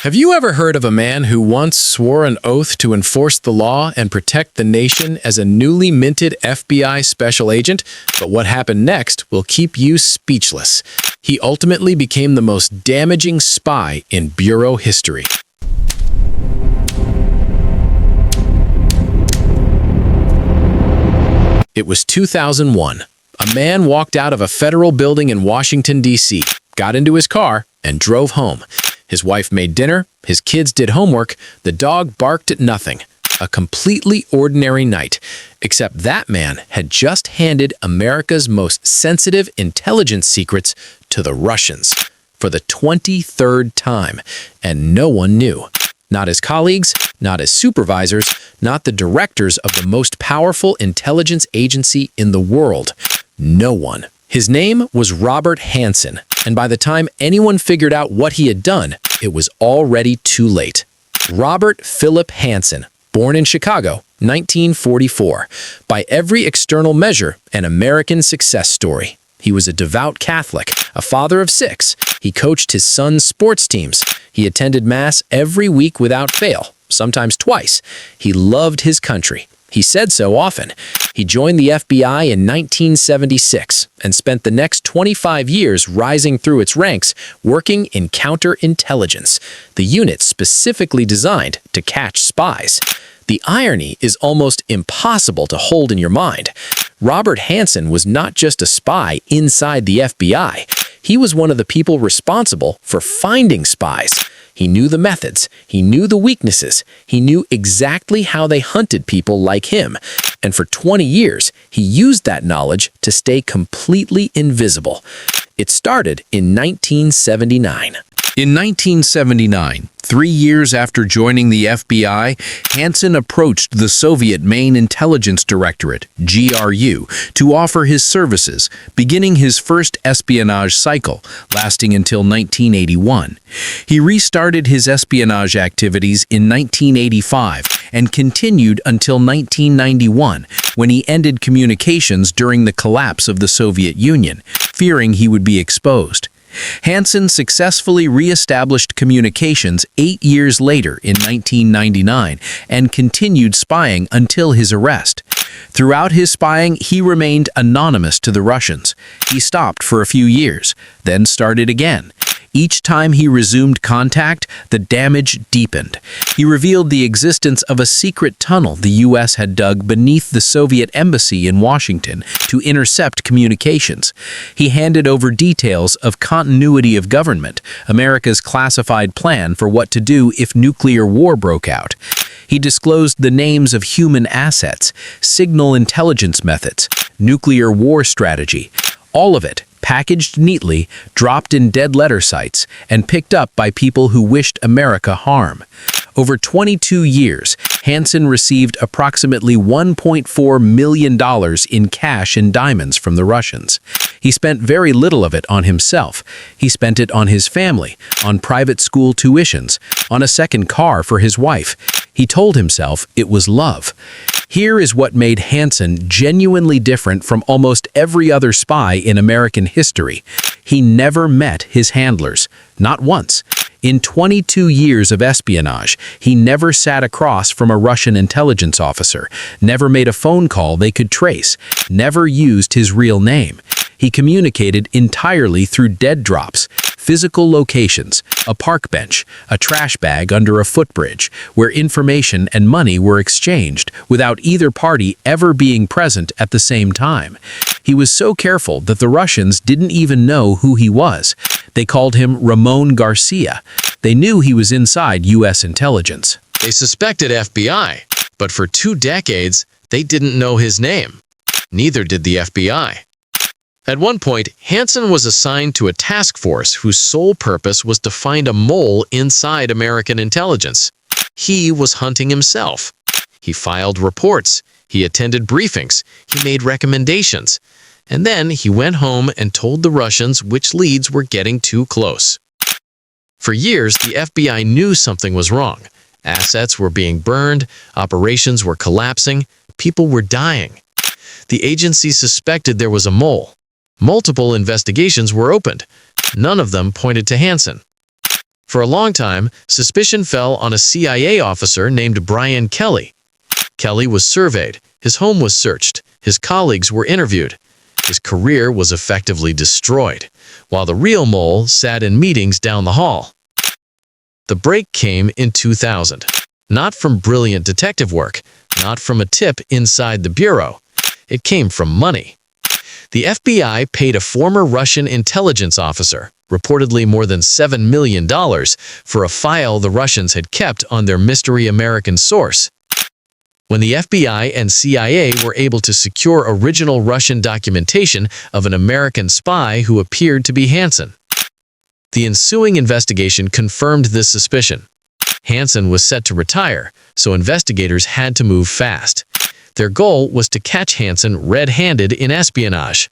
Have you ever heard of a man who once swore an oath to enforce the law and protect the nation as a newly minted FBI special agent? But what happened next will keep you speechless. He ultimately became the most damaging spy in Bureau history. It was 2001. A man walked out of a federal building in Washington, D.C., got into his car, and drove home. His wife made dinner, his kids did homework, the dog barked at nothing. A completely ordinary night, except that man had just handed America's most sensitive intelligence secrets to the Russians for the 23rd time, and no one knew. Not his colleagues, not his supervisors, not the directors of the most powerful intelligence agency in the world. No one. His name was Robert Hanssen, and by the time anyone figured out what he had done, it was already too late. Robert Philip Hanssen, born in Chicago, 1944. By every external measure, an American success story. He was a devout Catholic, a father of 6. He coached his son's sports teams. He attended Mass every week without fail, sometimes twice. He loved his country. He said so often. He joined the FBI in 1976 and spent the next 25 years rising through its ranks, working in counterintelligence, the unit specifically designed to catch spies. The irony is almost impossible to hold in your mind. Robert Hanssen was not just a spy inside the FBI. He was one of the people responsible for finding spies. He knew the methods, he knew the weaknesses, he knew exactly how they hunted people like him. And for 20 years, he used that knowledge to stay completely invisible. It started in 1979. In 1979, 3 years after joining the FBI, Hanssen approached the Soviet Main Intelligence Directorate, GRU, to offer his services, beginning his first espionage cycle, lasting until 1981. He restarted his espionage activities in 1985 and continued until 1991, when he ended communications during the collapse of the Soviet Union, fearing he would be exposed. Hanssen successfully re-established communications 8 years later in 1999 and continued spying until his arrest. Throughout his spying, he remained anonymous to the Russians. He stopped for a few years, then started again. Each time he resumed contact, the damage deepened. He revealed the existence of a secret tunnel the U.S. had dug beneath the Soviet embassy in Washington to intercept communications. He handed over details of continuity of government, America's classified plan for what to do if nuclear war broke out. He disclosed the names of human assets, signal intelligence methods, nuclear war strategy, all of it packaged neatly, dropped in dead letter sites, and picked up by people who wished America harm. Over 22 years, Hanssen received approximately $1.4 million in cash and diamonds from the Russians. He spent very little of it on himself. He spent it on his family, on private school tuitions, on a second car for his wife. He told himself it was love. Here is what made Hanssen genuinely different from almost every other spy in American history. He never met his handlers, not once. In 22 years of espionage, he never sat across from a Russian intelligence officer, never made a phone call they could trace, never used his real name. He communicated entirely through dead drops, physical locations, a park bench, a trash bag under a footbridge, where information and money were exchanged without either party ever being present at the same time. He was so careful that the Russians didn't even know who he was. They called him Ramon Garcia. They knew he was inside U.S. intelligence. They suspected FBI, but for 2 decades, they didn't know his name. Neither did the FBI. At one point, Hanssen was assigned to a task force whose sole purpose was to find a mole inside American intelligence. He was hunting himself. He filed reports, he attended briefings, he made recommendations, and then he went home and told the Russians which leads were getting too close. For years, the FBI knew something was wrong. Assets were being burned, operations were collapsing, people were dying. The agency suspected there was a mole. Multiple investigations were opened. None of them pointed to Hanssen. For a long time, suspicion fell on a CIA officer named Brian Kelly. Kelly was surveyed, his home was searched, his colleagues were interviewed. His career was effectively destroyed, while the real mole sat in meetings down the hall. The break came in 2000. Not from brilliant detective work, not from a tip inside the bureau. It came from money. The FBI paid a former Russian intelligence officer, reportedly more than $7 million, for a file the Russians had kept on their mystery American source. When the FBI and CIA were able to secure original Russian documentation of an American spy who appeared to be Hanssen. The ensuing investigation confirmed this suspicion. Hanssen was set to retire, so investigators had to move fast. Their goal was to catch Hanssen red-handed in espionage.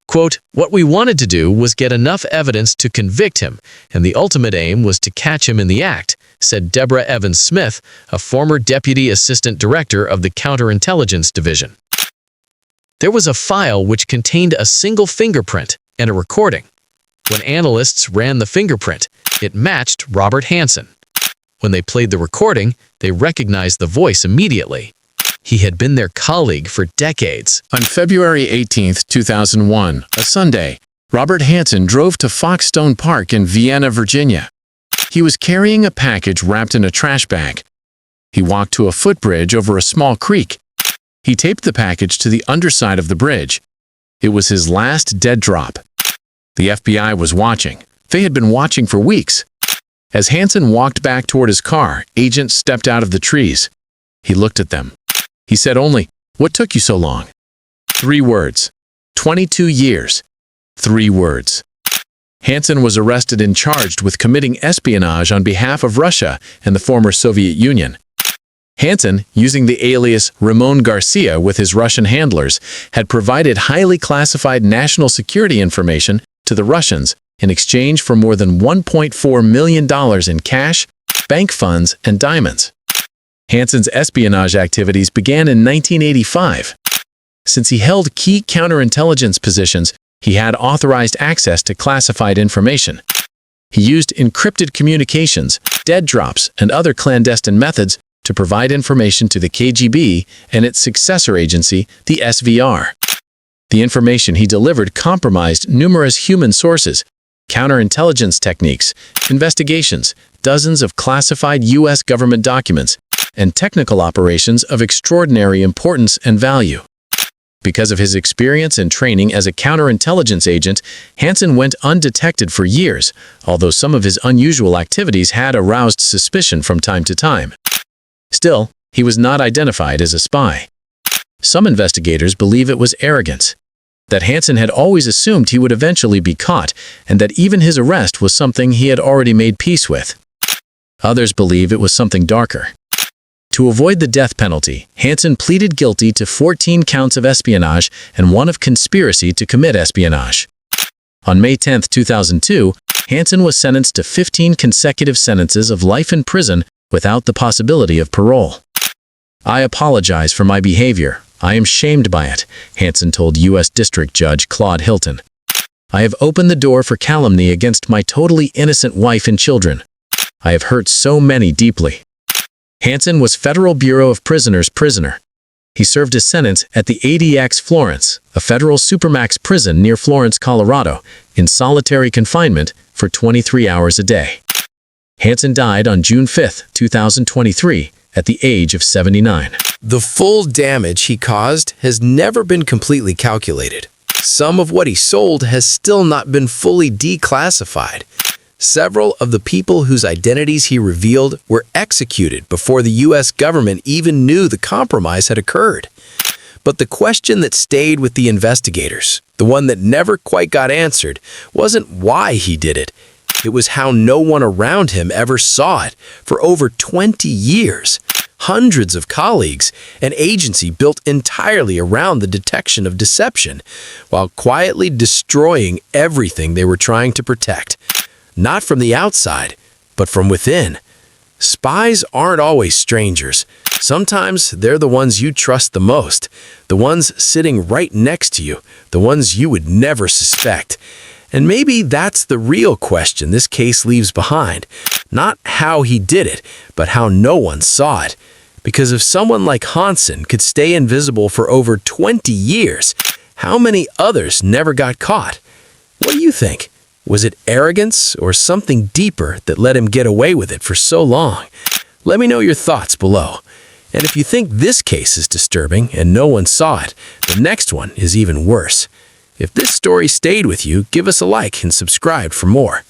Quote, "What we wanted to do was get enough evidence to convict him, and the ultimate aim was to catch him in the act," said Deborah Evans-Smith, a former deputy assistant director of the Counterintelligence Division. There was a file which contained a single fingerprint and a recording. When analysts ran the fingerprint, it matched Robert Hanssen. When they played the recording, they recognized the voice immediately. He had been their colleague for decades. On February 18, 2001, a Sunday, Robert Hanssen drove to Foxstone Park in Vienna, Virginia. He was carrying a package wrapped in a trash bag. He walked to a footbridge over a small creek. He taped the package to the underside of the bridge. It was his last dead drop. The FBI was watching. They had been watching for weeks. As Hanssen walked back toward his car, agents stepped out of the trees. He looked at them. He said only, "What took you so long?" 3 words. 22 years. 3 words. Hanssen was arrested and charged with committing espionage on behalf of Russia and the former Soviet Union. Hanssen, using the alias Ramon Garcia with his Russian handlers, had provided highly classified national security information to the Russians in exchange for more than $1.4 million in cash, bank funds, and diamonds. Hanssen's espionage activities began in 1985. Since he held key counterintelligence positions, he had authorized access to classified information. He used encrypted communications, dead drops, and other clandestine methods to provide information to the KGB and its successor agency, the SVR. The information he delivered compromised numerous human sources, counterintelligence techniques, investigations, dozens of classified U.S. government documents, and technical operations of extraordinary importance and value. Because of his experience and training as a counterintelligence agent, Hanssen went undetected for years, although some of his unusual activities had aroused suspicion from time to time. Still, he was not identified as a spy. Some investigators believe it was arrogance, that Hanssen had always assumed he would eventually be caught, and that even his arrest was something he had already made peace with. Others believe it was something darker. To avoid the death penalty, Hanssen pleaded guilty to 14 counts of espionage and 1 of conspiracy to commit espionage. On May 10, 2002, Hanssen was sentenced to 15 consecutive sentences of life in prison without the possibility of parole. "I apologize for my behavior. I am shamed by it," Hanssen told U.S. District Judge Claude Hilton. "I have opened the door for calumny against my totally innocent wife and children. I have hurt so many deeply." Hanssen was Federal Bureau of Prisoners prisoner. He served his sentence at the ADX Florence, a federal supermax prison near Florence, Colorado, in solitary confinement for 23 hours a day. Hanssen died on June 5, 2023, at the age of 79. The full damage he caused has never been completely calculated. Some of what he sold has still not been fully declassified. Several of the people whose identities he revealed were executed before the U.S. government even knew the compromise had occurred. But the question that stayed with the investigators, the one that never quite got answered, wasn't why he did it. It was how no one around him ever saw it. For over 20 years, hundreds of colleagues, an agency built entirely around the detection of deception, while quietly destroying everything they were trying to protect. Not from the outside, but from within. Spies aren't always strangers. Sometimes they're the ones you trust the most, the ones sitting right next to you, the ones you would never suspect. And maybe that's the real question this case leaves behind. Not how he did it, but how no one saw it. Because if someone like Hanssen could stay invisible for over 20 years, how many others never got caught? What do you think? Was it arrogance or something deeper that let him get away with it for so long? Let me know your thoughts below. And if you think this case is disturbing and no one saw it, the next one is even worse. If this story stayed with you, give us a like and subscribe for more.